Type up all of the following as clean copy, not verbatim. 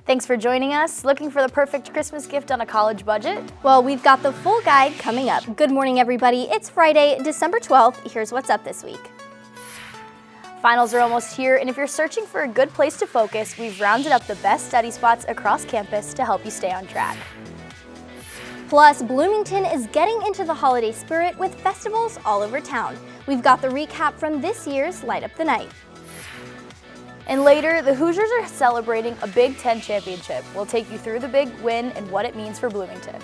Thanks for joining us. Looking for the perfect Christmas gift on a college budget? Well, we've got the full guide coming up. Good morning, everybody. It's Friday, December 12th. Here's what's up this week. Finals are almost here, and if you're searching for a good place to focus, we've rounded up the best study spots across campus to help you stay on track. Plus, Bloomington is getting into the holiday spirit with festivals all over town. We've got the recap from this year's Light Up the Night. And later, the Hoosiers are celebrating a Big Ten championship. We'll take you through the big win and what it means for Bloomington.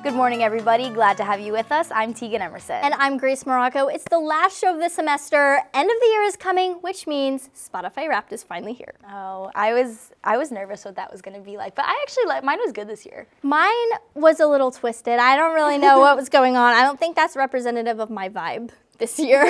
Good morning, everybody. Glad to have you with us. I'm Teegan Emerson. And I'm Grace Marocco. It's the last show of the semester. End of the year is coming, which means Spotify Wrapped is finally here. Oh, I was nervous what that was going to be like, but I actually mine was good this year. Mine was a little twisted. I don't really know what was going on. I don't think that's representative of my vibe this year.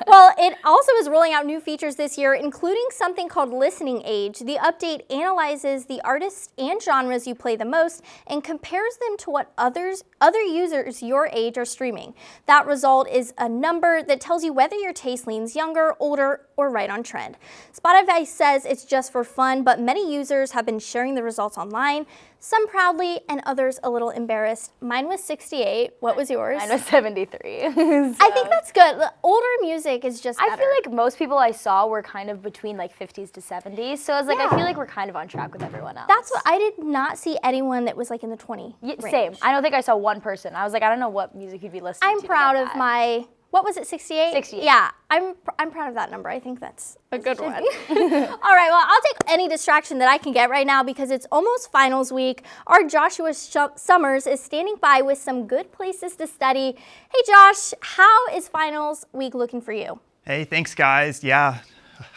Well, it also is rolling out new features this year, including something called Listening Age. The update analyzes the artists and genres you play the most and compares them to what other users your age are streaming. That result is a number that tells you whether your taste leans younger, older, or right on trend. Spotify says it's just for fun, but many users have been sharing the results online, some proudly and others a little embarrassed. Mine was 68. What was yours? Mine was 73. I think that's good. The older music is just better. I feel like most people I saw were kind of between like 50s to 70s, so I was like, I feel like we're kind of on track with everyone else. That's what I did not see anyone that was like in the 20 range. Same. I don't think I saw one person. I was like, I don't know what music you'd be listening to. I'm proud of my, what was it, 68? 68. Yeah, I'm proud of that number. I think that's a good one. All right, well, I'll take any distraction that I can get right now because it's almost finals week. Our Joshua Summers is standing by with some good places to study. Hey, Josh, how is finals week looking for you? Hey, thanks, guys. Yeah,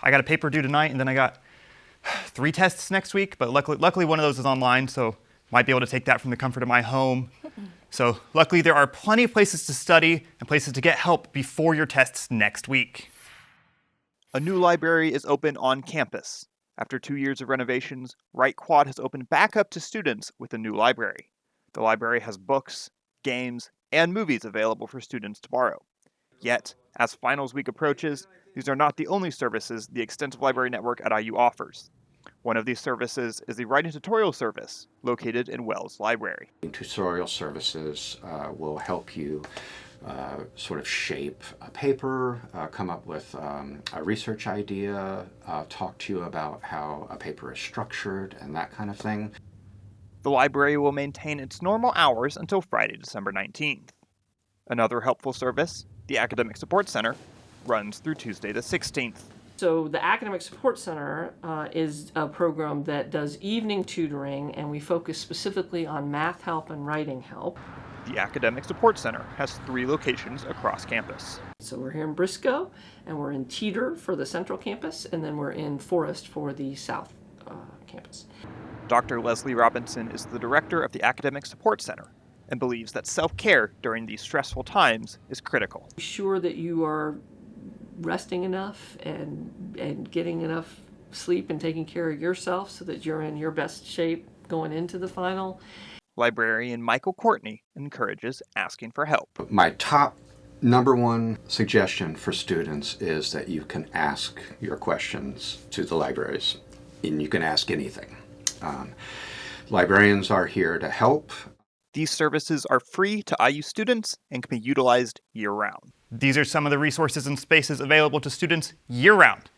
I got a paper due tonight, and then I got 3 tests next week, but luckily one of those is online, so might be able to take that from the comfort of my home. So luckily there are plenty of places to study and places to get help before your tests next week. A new library is open on campus. After 2 years of renovations, Wright Quad has opened back up to students with a new library. The library has books, games, and movies available for students to borrow. Yet, as finals week approaches, these are not the only services the extensive library network at IU offers. One of these services is the Writing Tutorial Service, located in Wells Library. Tutorial services will help you sort of shape a paper, come up with a research idea, talk to you about how a paper is structured and that kind of thing. The library will maintain its normal hours until Friday, December 19th. Another helpful service, the Academic Support Center, runs through Tuesday the 16th. So the Academic Support Center is a program that does evening tutoring, and we focus specifically on math help and writing help. The Academic Support Center has 3 locations across campus. So we're here in Briscoe, and we're in Teeter for the central campus, and then we're in Forest for the south campus. Dr. Leslie Robinson is the director of the Academic Support Center and believes that self-care during these stressful times is critical. Be sure that you are resting enough and getting enough sleep and taking care of yourself so that you're in your best shape going into the final. Librarian Michael Courtney encourages asking for help. My top number one suggestion for students is that you can ask your questions to the libraries, and you can ask anything. Librarians are here to help. These services are free to IU students and can be utilized year-round. These are some of the resources and spaces available to students year-round.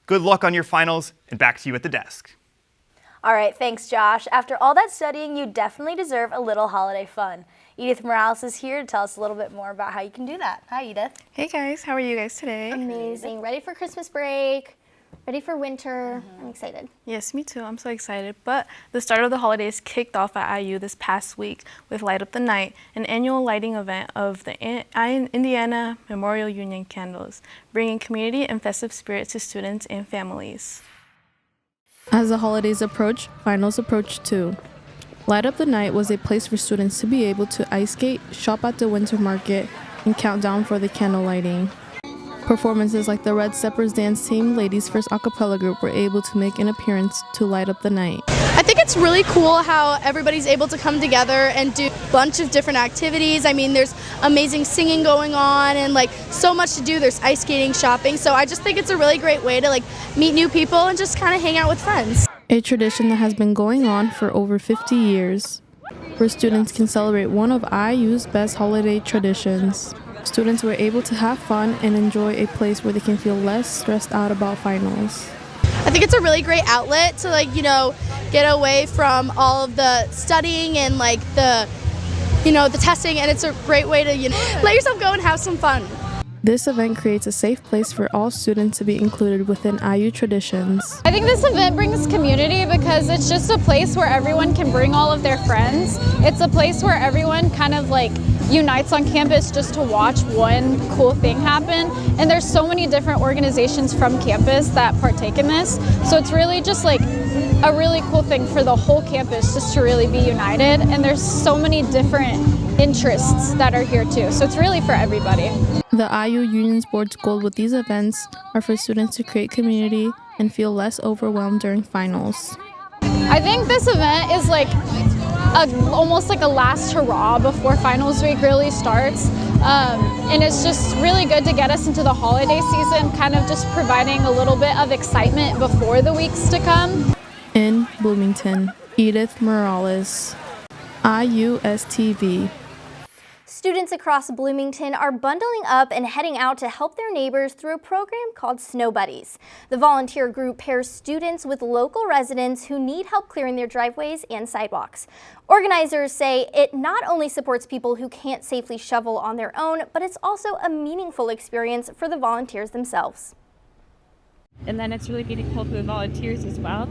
Good luck on your finals, and back to you at the desk. All right, thanks, Josh. After all that studying, you definitely deserve a little holiday fun. Edith Morales is here to tell us a little bit more about how you can do that. Hi, Edith. Hey, guys. How are you guys today? Amazing. Ready for Christmas break? Ready for winter? I'm excited. Yes, me too. I'm so excited. But the start of the holidays kicked off at IU this past week with Light Up the Night, an annual lighting event of the Indiana Memorial Union candles, bringing community and festive spirit to students and families. As the holidays approach, finals approach too. Light Up the Night was a place for students to be able to ice skate, shop at the winter market, and count down for the candle lighting. Performances like the Red Steppers dance team, Ladies First a cappella group were able to make an appearance to light up the night. I think it's really cool how everybody's able to come together and do a bunch of different activities. I mean, there's amazing singing going on and like so much to do. There's ice skating, shopping. So I just think it's a really great way to like meet new people and just kind of hang out with friends. A tradition that has been going on for over 50 years, where students can celebrate one of IU's best holiday traditions. Students were able to have fun and enjoy a place where they can feel less stressed out about finals. I think it's a really great outlet to like, get away from all of the studying and like the testing, and it's a great way to, let yourself go and have some fun. This event creates a safe place for all students to be included within IU traditions. I think this event brings community because it's just a place where everyone can bring all of their friends. It's a place where everyone kind of like unites on campus just to watch one cool thing happen. And there's so many different organizations from campus that partake in this. So it's really just like a really cool thing for the whole campus just to really be united. And there's so many different interests that are here too. So it's really for everybody. The IU Union's board's goal with these events are for students to create community and feel less overwhelmed during finals. I think this event is like almost like a last hurrah before finals week really starts. And it's just really good to get us into the holiday season, kind of just providing a little bit of excitement before the weeks to come. In Bloomington, Edith Morales, IUSTV. Students across Bloomington are bundling up and heading out to help their neighbors through a program called Snow Buddies. The volunteer group pairs students with local residents who need help clearing their driveways and sidewalks. Organizers say it not only supports people who can't safely shovel on their own, but it's also a meaningful experience for the volunteers themselves. And then it's really meaningful for the volunteers as well.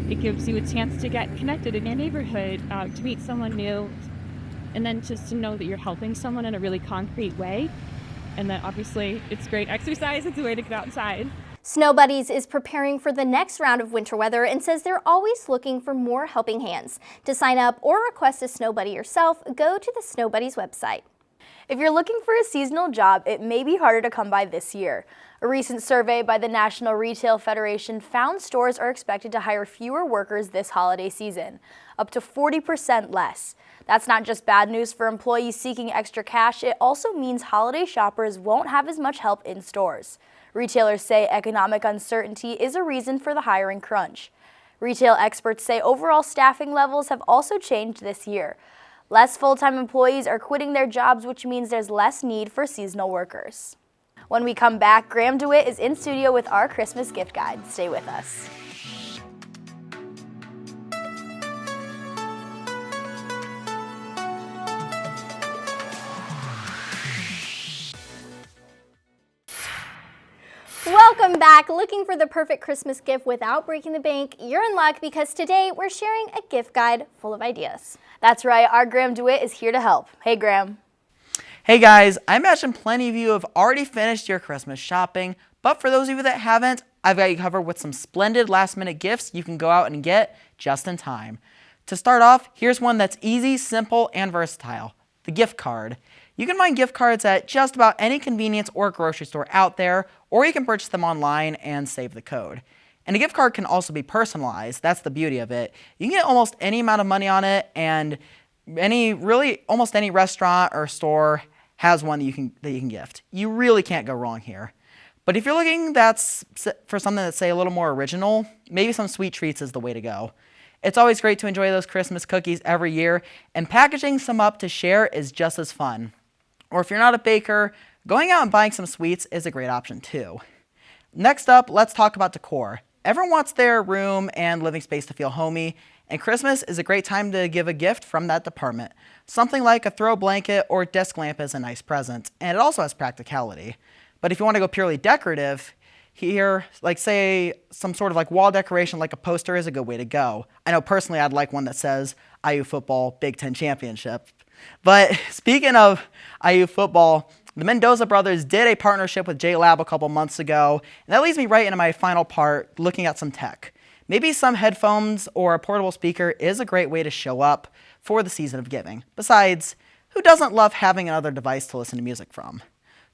It gives you a chance to get connected in your neighborhood, to meet someone new, and then just to know that you're helping someone in a really concrete way. And then obviously it's great exercise. It's a way to get outside. Snow Buddies is preparing for the next round of winter weather and says they're always looking for more helping hands. To sign up or request a Snow Buddy yourself, go to the Snow Buddies website. If you're looking for a seasonal job, it may be harder to come by this year. A recent survey by the National Retail Federation found stores are expected to hire fewer workers this holiday season, up to 40% less. That's not just bad news for employees seeking extra cash, it also means holiday shoppers won't have as much help in stores. Retailers say economic uncertainty is a reason for the hiring crunch. Retail experts say overall staffing levels have also changed this year. Less full-time employees are quitting their jobs, which means there's less need for seasonal workers. When we come back, Graham DeWitt is in studio with our Christmas gift guide. Stay with us. Welcome back. Looking for the perfect Christmas gift without breaking the bank? You're in luck because today we're sharing a gift guide full of ideas. That's right, our Graham DeWitt is here to help. Hey, Graham. Hey guys, I imagine plenty of you have already finished your Christmas shopping, but for those of you that haven't, I've got you covered with some splendid last-minute gifts you can go out and get just in time. To start off, here's one that's easy, simple, and versatile, the gift card. You can find gift cards at just about any convenience or grocery store out there, or you can purchase them online and save the code. And a gift card can also be personalized. That's the beauty of it. You can get almost any amount of money on it, and almost any restaurant or store has one that you can gift. You really can't go wrong here. But if you're looking for something that's, say, a little more original, maybe some sweet treats is the way to go. It's always great to enjoy those Christmas cookies every year, and packaging some up to share is just as fun. Or if you're not a baker, going out and buying some sweets is a great option too. Next up, let's talk about decor. Everyone wants their room and living space to feel homey, and Christmas is a great time to give a gift from that department. Something like a throw blanket or desk lamp is a nice present, and it also has practicality. But if you want to go purely decorative, here, like say some sort of like wall decoration like a poster is a good way to go. I know personally I'd like one that says IU football Big Ten Championship. But speaking of IU football, the Mendoza brothers did a partnership with JLab a couple months ago, and that leads me right into my final part, looking at some tech. Maybe some headphones or a portable speaker is a great way to show up for the season of giving. Besides, who doesn't love having another device to listen to music from?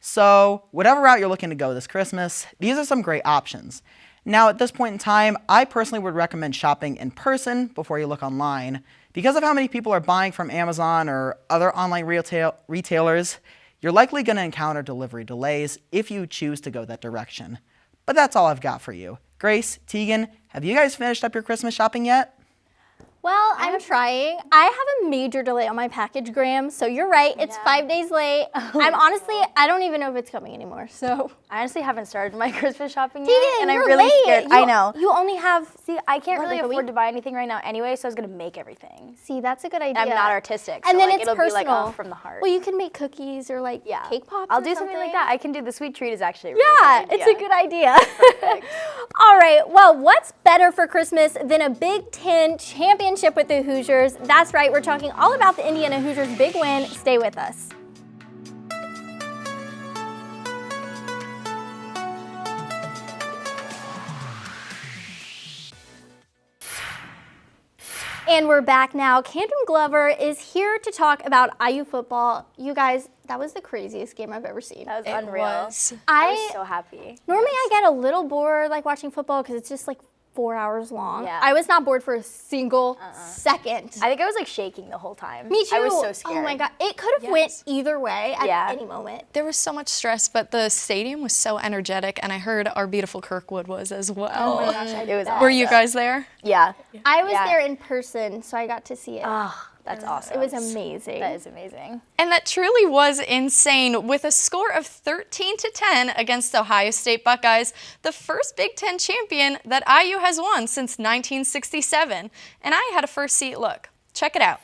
So, whatever route you're looking to go this Christmas, these are some great options. Now, at this point in time, I personally would recommend shopping in person before you look online. Because of how many people are buying from Amazon or other online retailers, you're likely going to encounter delivery delays if you choose to go that direction. But that's all I've got for you. Grace, Tegan, have you guys finished up your Christmas shopping yet? Well, I'm trying. I have a major delay on my package, Graham, so you're right. It's 5 days late. I don't even know if it's coming anymore, so. I honestly haven't started my Christmas shopping yet, Tegan, and I'm you're really late. scared. I know. You only have, See, I can't really like a afford week? to buy anything right now anyway, so I was gonna make everything. See, that's a good idea. I'm not artistic, And so then like, it's it'll personal. be like from the heart. Well, you can make cookies or like cake pops I'll or do something like that. I can do the sweet treat is actually a really good it's idea. a good idea. All right, well, what's better for Christmas than a Big Ten championship with the Hoosiers? That's right, we're talking all about the Indiana Hoosiers' big win. Stay with us. And we're back now. Camden Glover is here to talk about IU football. You guys, that was the craziest game I've ever seen. That was unreal. I was so happy. Normally I get a little bored like watching football because it's just like 4 hours long. Yeah. I was not bored for a single second. I think I was like shaking the whole time. Me too. I was so scared. Oh my God. It could have went either way at any moment. There was so much stress, but the stadium was so energetic, and I heard our beautiful Kirkwood was as well. Oh my gosh, It was Were you guys there? Yeah. I was there in person, so I got to see it. Oh, that's awesome. It was amazing. That is amazing. And that truly was insane. With a score of 13-10 against Ohio State Buckeyes, the first Big Ten champion that IU has won since 1967. And I had a first seat look. Check it out.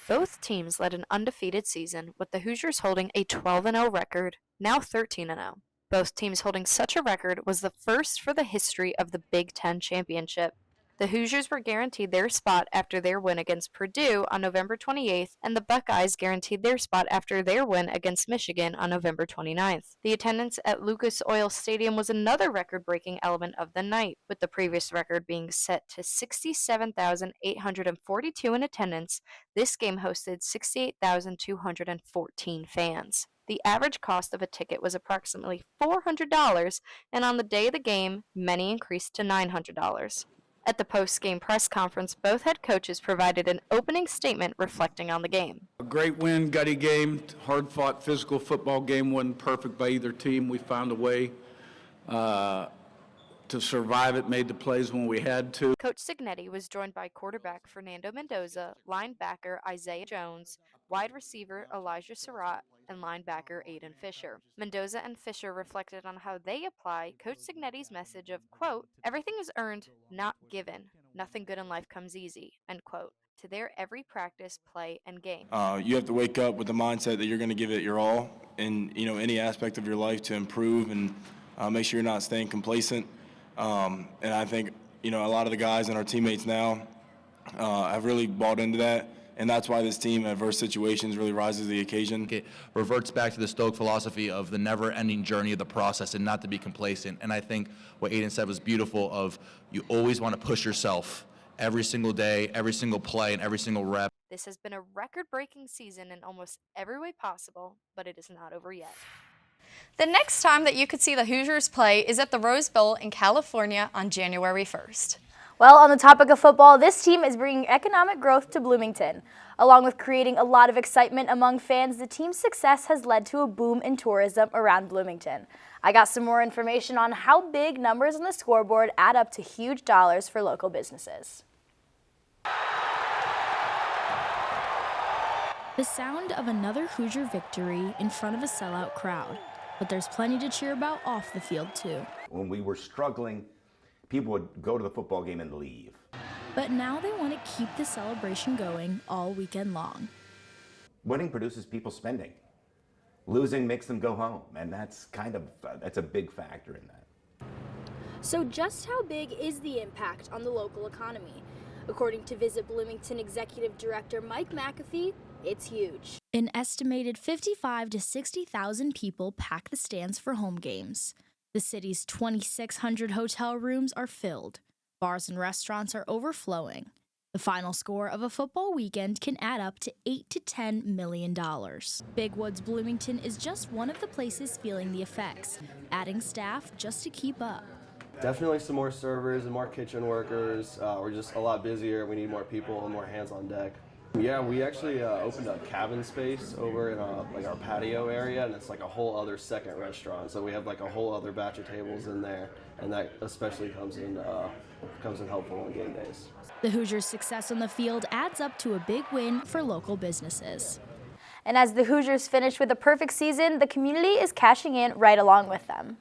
Both teams led an undefeated season, with the Hoosiers holding a 12-0 record, now 13-0. Both teams holding such a record was the first for the history of the Big Ten championship. The Hoosiers were guaranteed their spot after their win against Purdue on November 28th, and the Buckeyes guaranteed their spot after their win against Michigan on November 29th. The attendance at Lucas Oil Stadium was another record-breaking element of the night, with the previous record being set to 67,842 in attendance. This game hosted 68,214 fans. The average cost of a ticket was approximately $400, and on the day of the game, many increased to $900. At the post-game press conference, both head coaches provided an opening statement reflecting on the game. A great win, gutty game, hard-fought physical football game. Wasn't perfect by either team. We found a way to survive it, made the plays when we had to. Coach Signetti was joined by quarterback Fernando Mendoza, linebacker Isaiah Jones, wide receiver Elijah Surratt, and linebacker Aiden Fisher. Mendoza and Fisher reflected on how they apply Coach Signetti's message of, quote, "Everything is earned, not given. Nothing good in life comes easy," end quote, to their every practice, play, and game. You have to wake up with the mindset that you're going to give it your all in any aspect of your life to improve and make sure you're not staying complacent. And I think a lot of the guys and our teammates now have really bought into that. And that's why this team, in adverse situations, really rises to the occasion. It reverts back to the Stoic philosophy of the never-ending journey of the process and not to be complacent. And I think what Aiden said was beautiful of you always want to push yourself every single day, every single play, and every single rep. This has been a record-breaking season in almost every way possible, but it is not over yet. The next time that you could see the Hoosiers play is at the Rose Bowl in California on January 1st. Well, on the topic of football, this team is bringing economic growth to Bloomington. Along with creating a lot of excitement among fans, the team's success has led to a boom in tourism around Bloomington. I got some more information on how big numbers on the scoreboard add up to huge dollars for local businesses. The sound of another Hoosier victory in front of a sellout crowd. But there's plenty to cheer about off the field, too. When we were struggling, people would go to the football game and leave. But now they want to keep the celebration going all weekend long. Winning produces people spending. Losing makes them go home, and that's a big factor in that. So just how big is the impact on the local economy? According to Visit Bloomington Executive Director Mike McAfee, it's huge. An estimated 55,000 to 60,000 people pack the stands for home games. The city's 2,600 hotel rooms are filled. Bars and restaurants are overflowing. The final score of a football weekend can add up to $8 to $10 million. Big Woods Bloomington is just one of the places feeling the effects, adding staff just to keep up. Definitely some more servers and more kitchen workers. We're just a lot busier. We need more people and more hands on deck. Yeah, we actually opened a cabin space over in like our patio area, and it's like a whole other second restaurant. So we have like a whole other batch of tables in there, and that especially comes in helpful on game days. The Hoosiers' success on the field adds up to a big win for local businesses. And as the Hoosiers finish with a perfect season, the community is cashing in right along with them.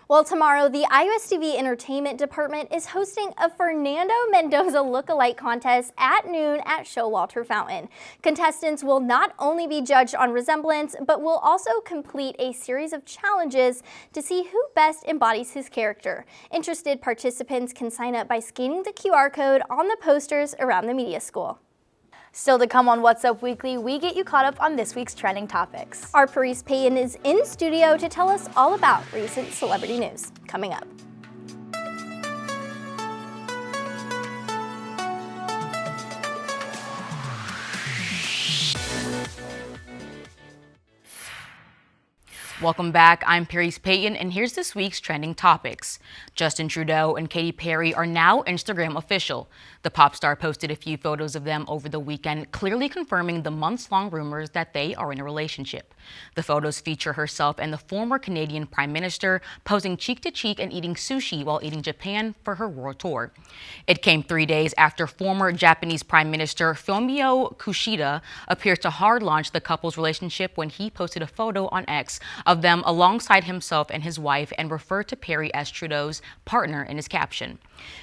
Well, tomorrow, the IUSTV Entertainment Department is hosting a Fernando Mendoza look-alike contest at noon at Showalter Fountain. Contestants will not only be judged on resemblance, but will also complete a series of challenges to see who best embodies his character. Interested participants can sign up by scanning the QR code on the posters around the media school. Still to come on What's Up Weekly, we get you caught up on this week's trending topics. Our Paris Payton is in studio to tell us all about recent celebrity news. Coming up. Welcome back. I'm Paris Payton, and here's this week's trending topics. Justin Trudeau and Katy Perry are now Instagram official. The pop star posted a few photos of them over the weekend, clearly confirming the months-long rumors that they are in a relationship. The photos feature herself and the former Canadian Prime Minister posing cheek-to-cheek and eating sushi while eating Japan for her world tour. It came 3 days after former Japanese Prime Minister Fumio Kishida appeared to hard-launch the couple's relationship when he posted a photo on X of them alongside himself and his wife and referred to Perry as Trudeau's partner in his caption.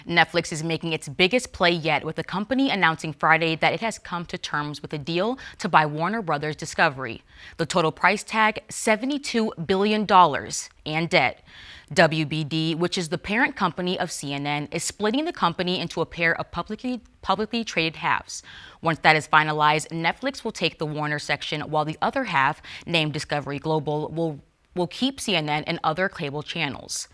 Netflix is making its biggest play yet, with the company announcing Friday that it has come to terms with a deal to buy Warner Brothers Discovery. The total price tag, $72 billion and debt. WBD, which is the parent company of CNN, is splitting the company into a pair of publicly traded halves. Once that is finalized, Netflix will take the Warner section, while the other half, named Discovery Global, will keep CNN and other cable channels.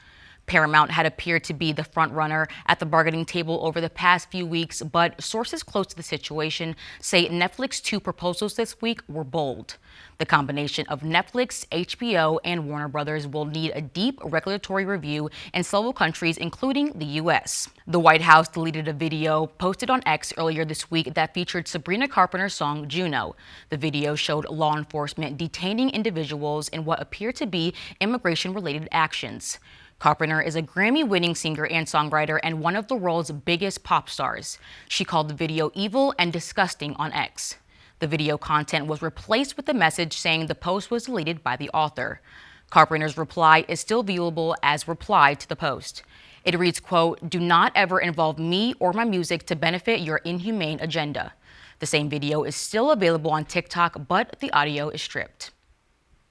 Paramount had appeared to be the front runner at the bargaining table over the past few weeks, but sources close to the situation say Netflix's two proposals this week were bold. The combination of Netflix, HBO, and Warner Brothers will need a deep regulatory review in several countries, including the U.S. The White House deleted a video posted on X earlier this week that featured Sabrina Carpenter's song Juno. The video showed law enforcement detaining individuals in what appear to be immigration-related actions. Carpenter is a Grammy-winning singer and songwriter and one of the world's biggest pop stars. She called the video evil and disgusting on X. The video content was replaced with a message saying the post was deleted by the author. Carpenter's reply is still viewable as reply to the post. It reads, quote, "Do not ever involve me or my music to benefit your inhumane agenda." The same video is still available on TikTok, but the audio is stripped.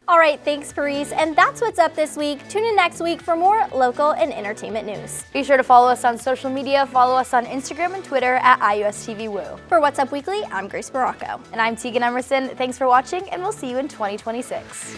All right, thanks, Paris. And that's what's up this week. Tune in next week for more local and entertainment news. Be sure to follow us on social media. Follow us on Instagram and Twitter at IUSTV Woo. For What's Up Weekly, I'm Grace Marocco. And I'm Teegan Emerson. Thanks for watching, and we'll see you in 2026.